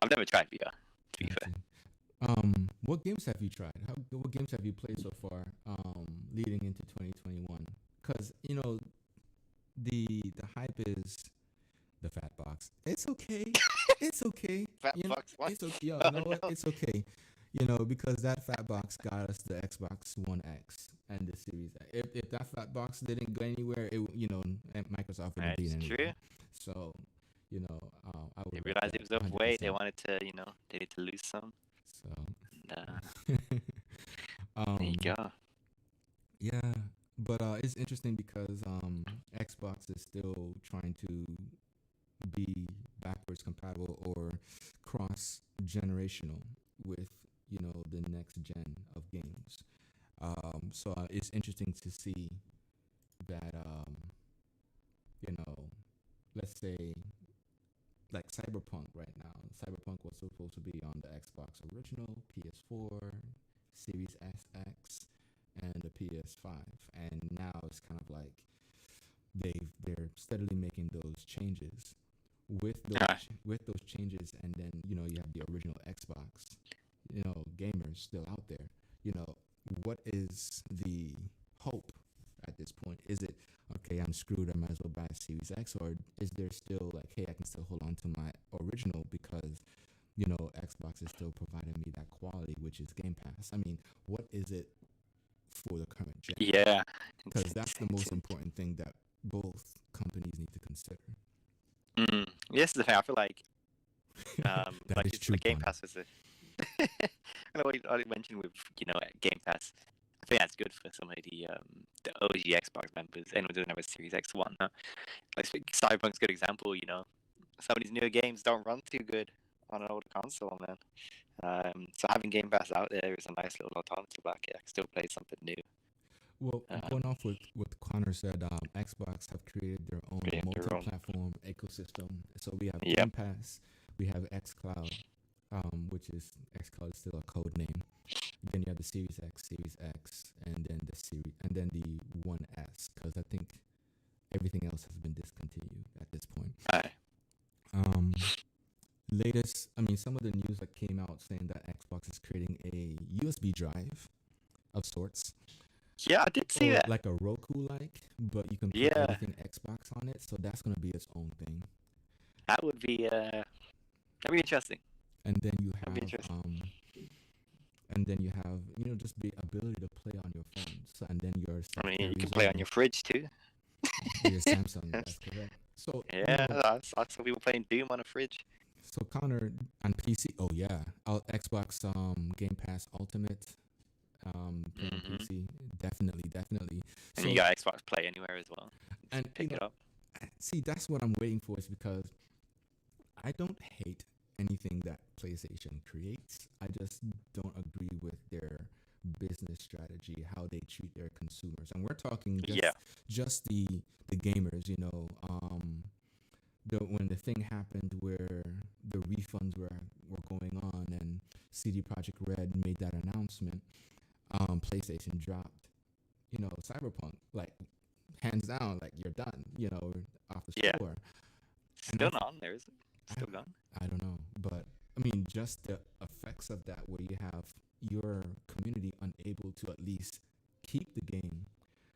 I've never tried VR, to be fair. What games have you tried? What games have you played so far? Leading into 2021, because the hype is the fat box. It's okay. It's okay. Fat You know, box what? it's okay. Yo, Oh, you know what? no. It's okay. Because that fat box got us the Xbox One X and the Series X. If that fat box didn't go anywhere, and Microsoft wouldn't be It's anything. true. So, I would. They rep realized that it was overweight. They 100%. wanted to, they need to lose some. So, And, there you go. yeah, but it's interesting because Xbox is still trying to be backwards compatible or cross generational with the next gen of games. So it's interesting to see that let's say like Cyberpunk right now. Cyberpunk was supposed to be on the Xbox original, PS4, Series SX, and the PS5, and now it's kind of like they're steadily making those changes. With those changes, and then you have the original Xbox, gamers still out there. What is the hope at this point? Is it okay? I'm screwed. I might as well buy a Series X, or is there still like, hey, I can still hold on to my original because Xbox is still providing me that quality, which is Game Pass. I mean, what is it for the current gen? Yeah. Because that's the most important thing that both companies need to consider. Yes, the thing. I feel like That is true. Game Pass was a I know what you mentioned with Game Pass. I think that's good for some of the OG Xbox members. Anyone doesn't have a Series X One. I think Cyberpunk's a good example. Some of these newer games don't run too good on an older console, man. So having Game Pass out there is a nice little alternative. Like, I can still play something new. Well, going off with what Connor said, Xbox have created their own multi-platform ecosystem. So we have Game Pass, we have xCloud, which is xCloud is still a code name. Then you have the Series X, and then the One S, because I think everything else has been discontinued at this point. Latest, some of the news that came out saying that Xbox is creating a USB drive of sorts. Yeah, I did see that. Like a Roku-like, but you can put everything Xbox on it, so that's going to be its own thing. That would be interesting. And then you have, just the ability to play on your phone. So, and then you can play on your fridge too. Your Samsung, that's correct. So I saw people playing Doom on a fridge. So Connor on PC, Xbox Game Pass Ultimate. Play on PC, definitely. And you got Xbox Play Anywhere as well. And pick it up. See, that's what I'm waiting for, is because I don't hate anything that PlayStation creates. I just don't agree with their business strategy, how they treat their consumers, and we're talking just the gamers. When the thing happened where the refunds were going on, and CD Projekt Red made that announcement. PlayStation dropped, Cyberpunk, like hands down, like you're done, off the store. Still not on there, is it? Still gone? I don't know, but just the effects of that, where you have your community unable to at least keep the game,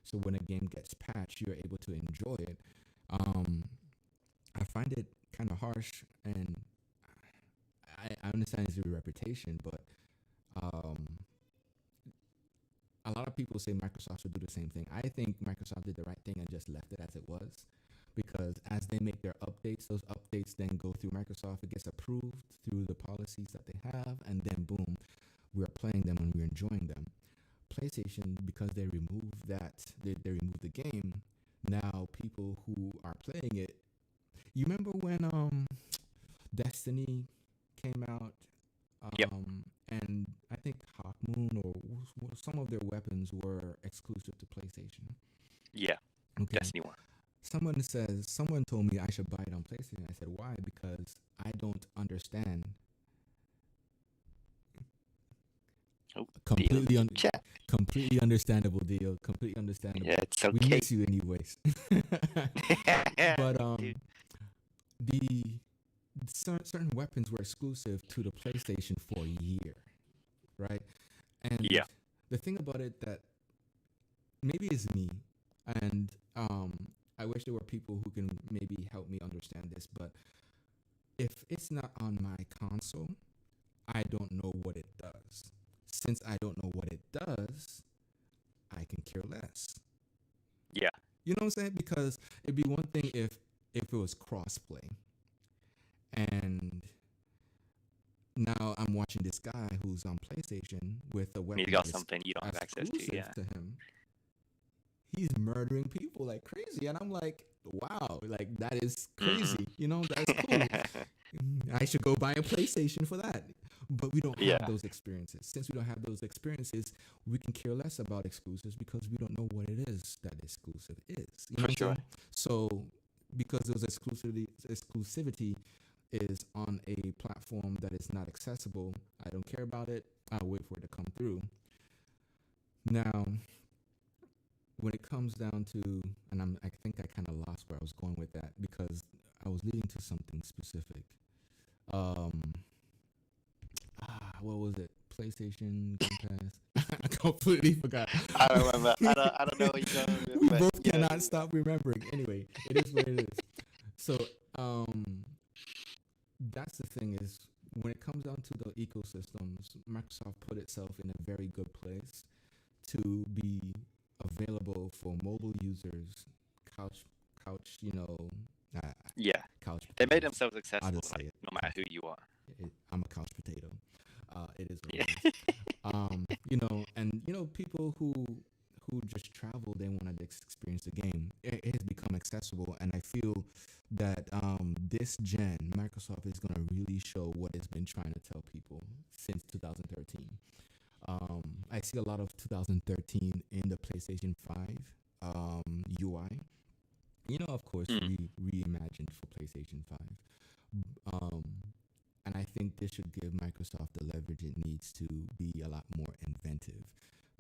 so when a game gets patched, you're able to enjoy it. I find it kind of harsh, and I understand it's your reputation, but a lot of people say Microsoft should do the same thing. I think Microsoft did the right thing and just left it as it was, because as they make their updates, those updates then go through Microsoft. It gets approved through the policies that they have, and then boom, we're playing them and we're enjoying them. PlayStation, because they removed they removed the game, now people who are playing it, you remember when Destiny came out? And I think Hawk Moon or some of their weapons were exclusive to PlayStation. Yeah. Okay. Destiny 1. someone told me I should buy it on PlayStation. I said, why? Because I don't understand. Oh, deal. Completely Chat. completely understandable deal. Completely understandable. Yeah, it's We okay. miss you anyways. But Dude. the certain weapons were exclusive to the PlayStation for a year, right? And Yeah. the thing about it that maybe it's me, and I wish there were people who can maybe help me understand this, but if it's not on my console, I don't know what it does. Since I don't know what it does, I can care less. Yeah. You know what I'm saying? Because it'd be one thing if it was crossplay, and now I'm watching this guy who's on PlayStation with a weapon He's got that is something you don't have access to. exclusive Yeah. to him. He's murdering people like crazy, and I'm like, wow, like that is crazy. You know, that's cool. I should go buy a PlayStation for that. But we don't have Yeah. those experiences. Since we don't have those experiences, we can care less about exclusives because we don't know what it is that exclusive is. You know For what I'm sure. saying? So because those exclusivity is on a platform that is not accessible, I don't care about it. I'll wait for it to come through. Now, when it comes down to, and I think I kind of lost where I was going with that because I was leading to something specific. What was it? PlayStation Game Pass. I completely forgot. I don't remember. I don't know what you're going with. We but both yeah, cannot stop remembering. Anyway, it is what it is. So, that's the thing is when it comes down to the ecosystems, Microsoft put itself in a very good place to be available for mobile users, couch, Yeah. couch. They made potatoes. themselves I'll accessible, just say like, it. no matter who you are. I'm a couch potato. It is what Yeah. it is. And people who just travel, they want to experience the game. It has become accessible, and I feel that this gen, Microsoft is going to really show what it's been trying to tell people since 2013. I see a lot of 2013 in the PlayStation 5 UI. Of course, reimagined for PlayStation 5. And I think this should give Microsoft the leverage it needs to be a lot more inventive.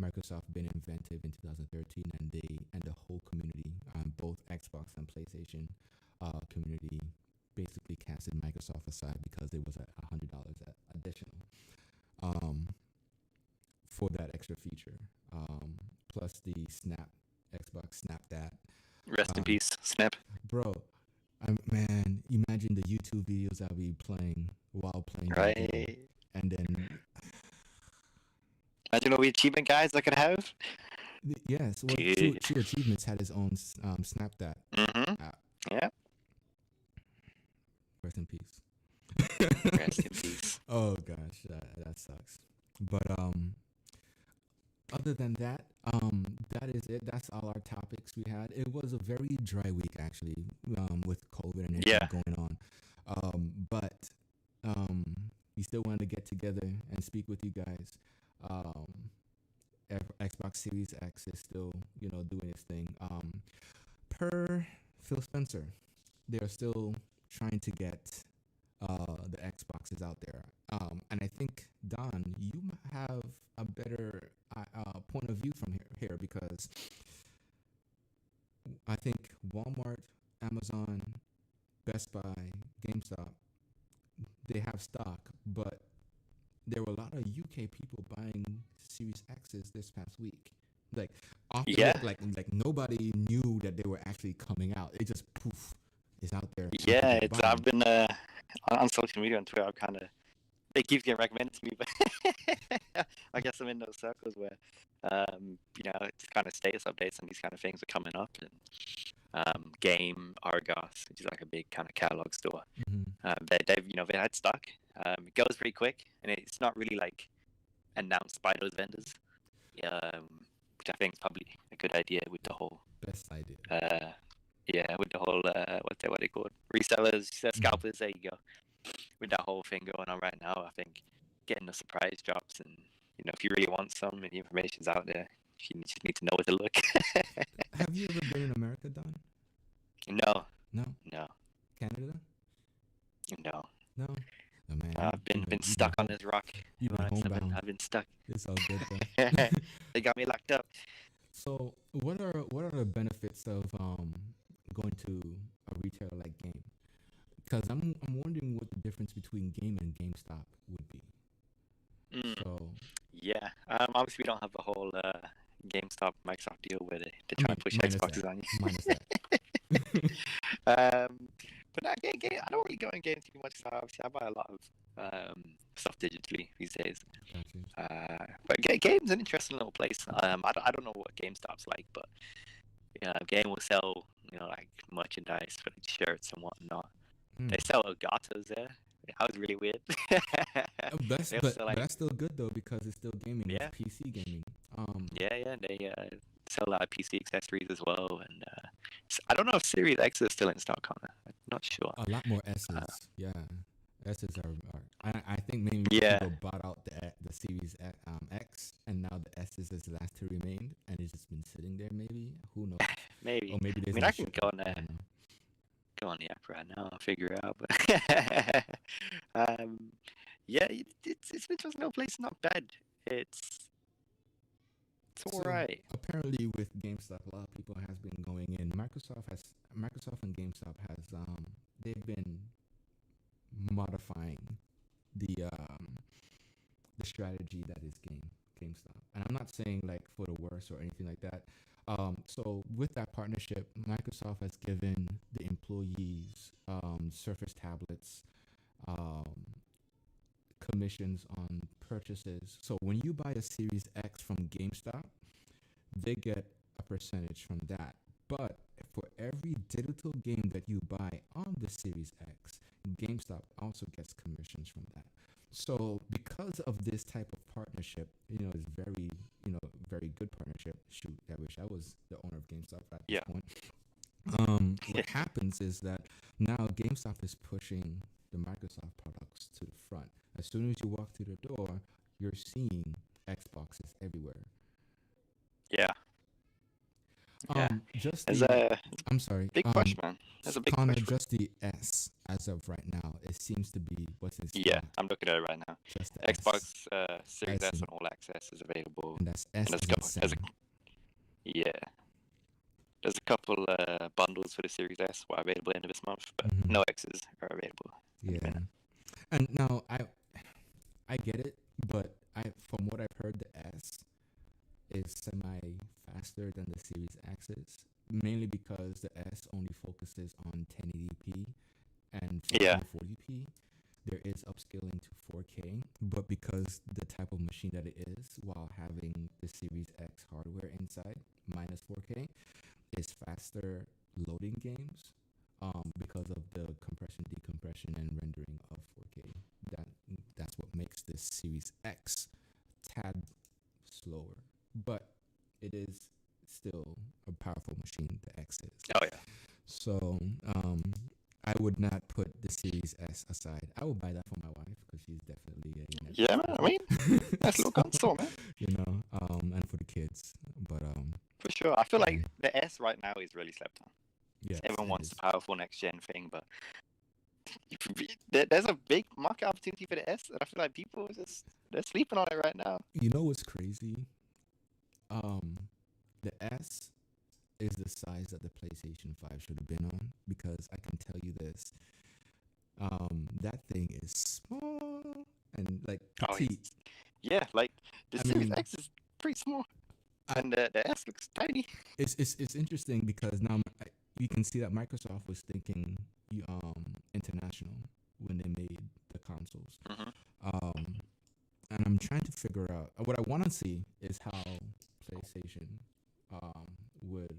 Microsoft been inventive in 2013, and the whole community, both Xbox and PlayStation community, basically casted Microsoft aside because there was $100 additional for that extra feature. Plus the Xbox Snap that. Rest in peace, Snap. Bro, man, imagine the YouTube videos I'll be playing while playing that game. Right. And then Imagine all the achievement guys I could have. yes, well, Dude. two achievements had his own Snap that. Yeah. Rest in peace. Rest in peace. Oh gosh, that sucks. But other than that, that is it. That's all our topics we had. It was a very dry week actually, with COVID and everything going on. But we still wanted to get together and speak with you guys. Xbox Series X is still, doing its thing. Per Phil Spencer, they are still trying to get the Xboxes out there. And I think, Don, you have a better point of view from here because I think Walmart, Amazon, Best Buy, GameStop, they have stock, but there were a lot of UK people buying Series X's this past week. Like, like nobody knew that they were actually coming out. It just poof, is out there. Yeah, I've been on social media and Twitter. I've kind of it keeps getting recommended to me, but I guess I'm in those circles where it's kind of status updates and these kind of things are coming up. And Game Argos, which is like a big kind of catalog store, they've had stock. It goes pretty quick, and it's not really like announced by those vendors, which I think is probably a good idea with the whole best idea. With the whole what they called resellers, scalpers. There you go. With that whole thing going on right now, I think getting the surprise drops, and if you really want some and the information's out there, you just need to know where to look. Have you ever been in America, Don? No, No, no, Canada. no. No, oh, man, I've been you've stuck on this rock. you've been Alex. homebound. I've been stuck. It's all good though. They got me locked up. So, what are the benefits of going to a retailer like Game? Because I'm wondering what the difference between Game and GameStop would be. Mm, So, yeah. Obviously, we don't have the whole GameStop Microsoft deal where they I try mean, and push minus Xboxes that, on you. minus that. But I don't really go in games too much. So obviously, I buy a lot of stuff digitally these days. Gotcha. But game's an interesting little place. I don't know what GameStop's like, but yeah, Game will sell like merchandise for like shirts and whatnot. Hmm. They sell Elgatos there. That was really weird. That's They'll but sell, but like, that's still good though because it's still gaming. yeah, It's PC gaming. yeah. They sell a lot of PC accessories as well, and I don't know if Series X is still in stock, Connor. I'm not sure. A lot more S's. Yeah, S's are I think mainly Yeah, people bought out the Series X, and now the S's is the last to remain, and it's just been sitting there. Maybe who knows? maybe. Or maybe I there's mean, no I can shipment. go on I don't know. the app right now and figure it out. But yeah, it's an interesting little place. Not bad. It's all So right. apparently, with GameStop, a lot of people has been going in. Microsoft and GameStop has they've been modifying the strategy that is GameStop, and I'm not saying like for the worse or anything like that. So with that partnership, Microsoft has given the employees Surface tablets, um, commissions on purchases. So when you buy a Series X from GameStop, they get a percentage from that. But for every digital game that you buy on the Series X, GameStop also gets commissions from that. So because of this type of partnership, it's very good partnership. Shoot, I wish I was the owner of GameStop at this Yeah. point. What happens is that now GameStop is pushing the Microsoft products to the front. As soon as you walk through the door, you're seeing Xboxes everywhere. Yeah. Yeah. Just There's the a I'm sorry. big push, man. There's a big Connor, push. just the S as of right now. It seems to be what's in stock. Yeah, I'm looking at it right now. Just the Xbox S. Series S S and, and All Access is available. and that's S And as in there's a 7. yeah. There's a couple bundles for the Series S were available end of this month, but Mhm. no X's are available. Yeah. And now I get it, but from what I've heard, the S is semi faster than the Series X's, mainly because the S only focuses on 1080p and Yeah. 1440p. There is upscaling to 4K, but because the type of machine that it is, while having the Series X hardware inside minus 4K, is faster loading games because of the compression, decompression, and rendering of 4K. That's what makes this Series X tad slower, but it is still a powerful machine. The X is. Oh yeah. So I would not put the Series S aside. I would buy that for my wife because she's definitely a Yeah, man. I mean, nice little console, man. And for the kids. But For sure. I feel like yeah. the S right now is really slept on. Yes, Everyone it wants is. the powerful next gen thing, but there's a big market opportunity for the S, and I feel like people they're sleeping on it right now. You know what's crazy? The S is the size that the PlayStation 5 should have been on, because I can tell you this. That thing is small and like Oh, petite. yeah, like the I Series mean, X is pretty small, I, and the S looks tiny. it's interesting because now you can see that Microsoft was thinking international when they made the consoles. Mm-hmm. And I'm trying to figure out what I want to see is how PlayStation would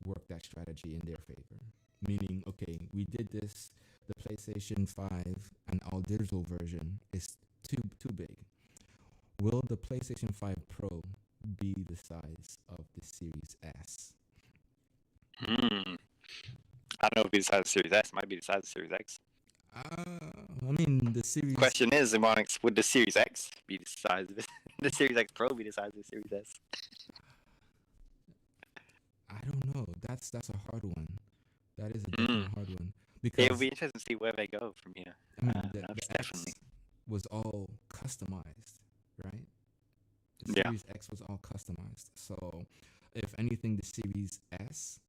work that strategy in their favor. Meaning, okay, we did this. The PlayStation 5 and all digital version is too big. Will the PlayStation 5 Pro be the size of the Series S? I don't know if it's the size of Series S. It might be the size of Series X. I mean, the Series. Question is, would the Series X be the size of the Series X Pro be the size of the Series S? I don't know. That's a hard one. That is a Mm. definite hard one It'll because be interesting to see where they go from here. I mean That's the definitely. X was all customized, right? The Yeah. Series X was all customized. So if anything, the Series S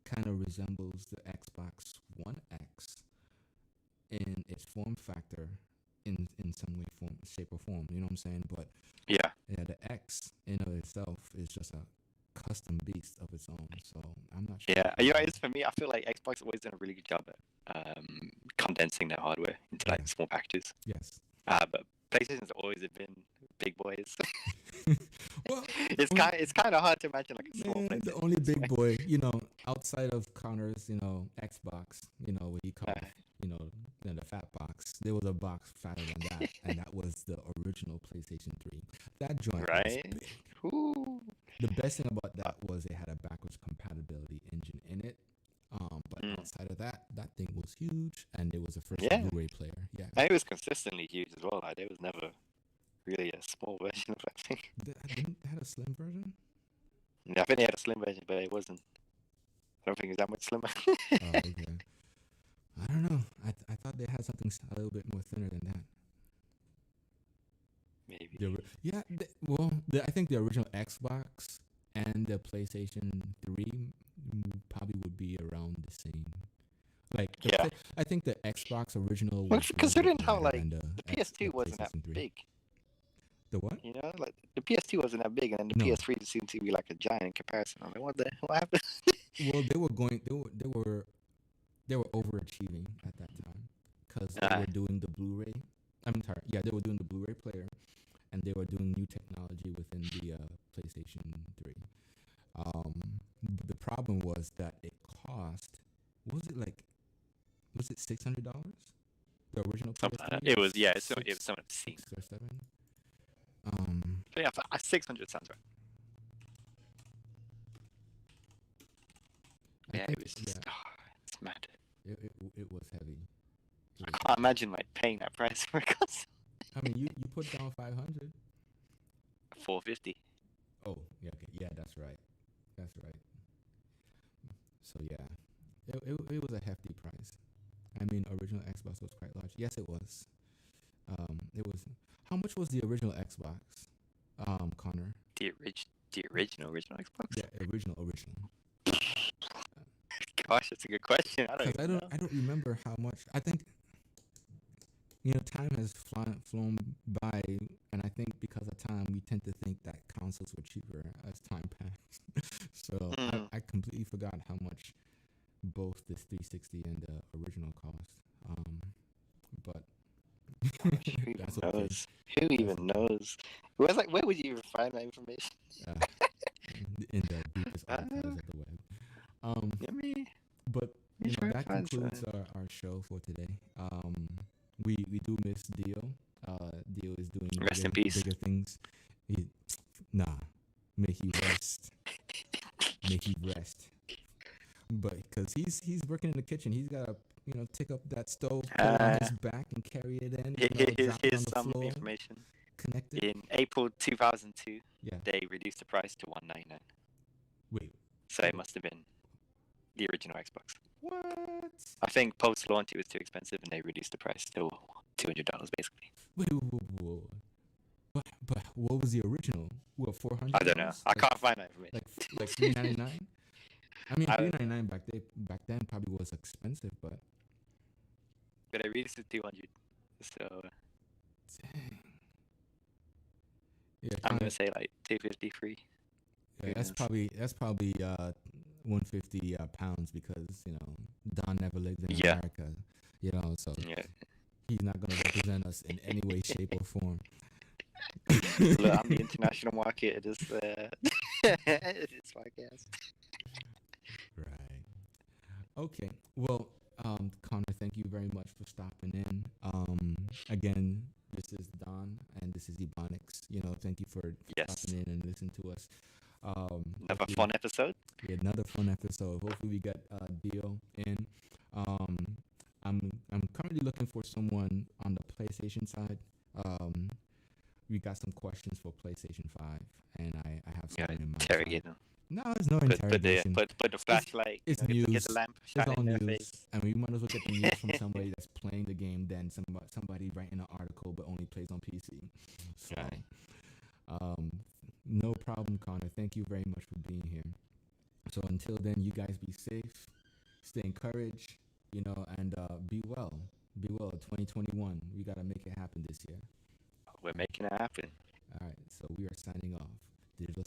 kind of resembles the Xbox One X in its form factor in some way, form, shape, or form. You know what I'm saying? But Yeah. yeah, the X in of itself is just a custom beast of its own. So I'm not sure. Yeah. You know, it's for me. I feel like Xbox always done a really good job at condensing their hardware into like Yeah. small packages. Yes. But PlayStation's always been big boys. Well, it's kind of hard to imagine like a small man, the PlayStation. only big boy, outside of Connor's, Xbox, what he called, the fat box. There was a box fatter than that, and that was the original PlayStation 3. That joint was Right? big. Ooh. The best thing about that was it had a backwards compatibility engine in it. But Mm. outside of that, that thing was huge, and it was the first Yeah. Blu-ray player. Yeah, And it was consistently huge as well. Like there was never really a small version of that thing. didn't it had a slim version? Yeah, I think they had a slim version, but it wasn't. I don't think it was that much slimmer. Oh, okay. I don't know. I thought they had something a little bit more thinner than that. Maybe. I think the original Xbox and the PlayStation 3 probably would be around the same. Like, Yeah. I think the Xbox original Well, was a little considering bit how lighter like than the PS2 wasn't that PlayStation 3. big, The what? you know, like the PS2 wasn't that big, and then the No. PS3 just seemed to be like a giant in comparison. I'm like, what happened? Well, they were overachieving at that time because they were doing the Blu-ray. I'm sorry, yeah, they were doing the Blu-ray player, and they were doing new technology within the PlayStation 3. The problem was that it cost. Was it $600? The original Something like that. PS3? It was something obscene. 6 or 7. But yeah, 600 sounds right. Yeah, it was just, it's mad. It was heavy. I can't imagine like paying that price for a console. I mean, you put down 500. 450. Oh, yeah, okay. Yeah, that's right. That's right. So yeah, it was a hefty price. I mean, original Xbox was quite large. Yes, it was. It was. How much was the original Xbox, Connor? The original Xbox. Yeah, original. Gosh, that's a good question. I don't know. I don't remember how much. I think time has flown by, and I think because of time, we tend to think that consoles were cheaper as time passed. So I completely forgot how much both this 360 and the original cost. But Who that's even okay. knows? Who even knows? Where would you even find that information? In the deepest archives of the web. I mean, But that concludes our show for today. We do miss Dio. Dio is doing Rest in peace. bigger things. May he rest. May he rest. But because he's working in the kitchen, he's got to take up that stove, put it on his back, and carry it in. Here's some information. Connect it. In April 2002, Yeah. they reduced the price to $199. Wait. So it must have been the original Xbox. What? I think post launch it was too expensive, and they reduced the price to $200 basically. Wait. But what was the original? What, $400? I don't know. I can't find that information. Like $399. I mean, $399 back then probably was expensive, but they reduced it to $200. So dang. Yeah, I'm gonna say like $250 free. Yeah, that's probably 150 pounds because Don never lived in America, so he's not gonna represent us in any way, shape, or form. Look, I'm the international market of this podcast. Right. Okay. Well, Connor, thank you very much for stopping in. Again, this is Don, and this is Ebonics. Thank you for stopping in and listening to us. Another fun episode. Yeah, another fun episode. Hopefully, we get Dio in. I'm currently looking for someone on the PlayStation side. We got some questions for PlayStation 5, and I have someone in mind. Interrogate them. No, there's no Put interrogation. the flashlight. It's Get the news. lamp It's shining all in their news. face. I mean, you might as well get the news from somebody that's playing the game than somebody writing an article but only plays on PC. So, Right. no problem, Connor. Thank you very much for being here. So until then, you guys be safe, stay encouraged, and be well. Be well. 2021. We gotta make it happen this year. We're making it happen. All right. So we are signing off. Digital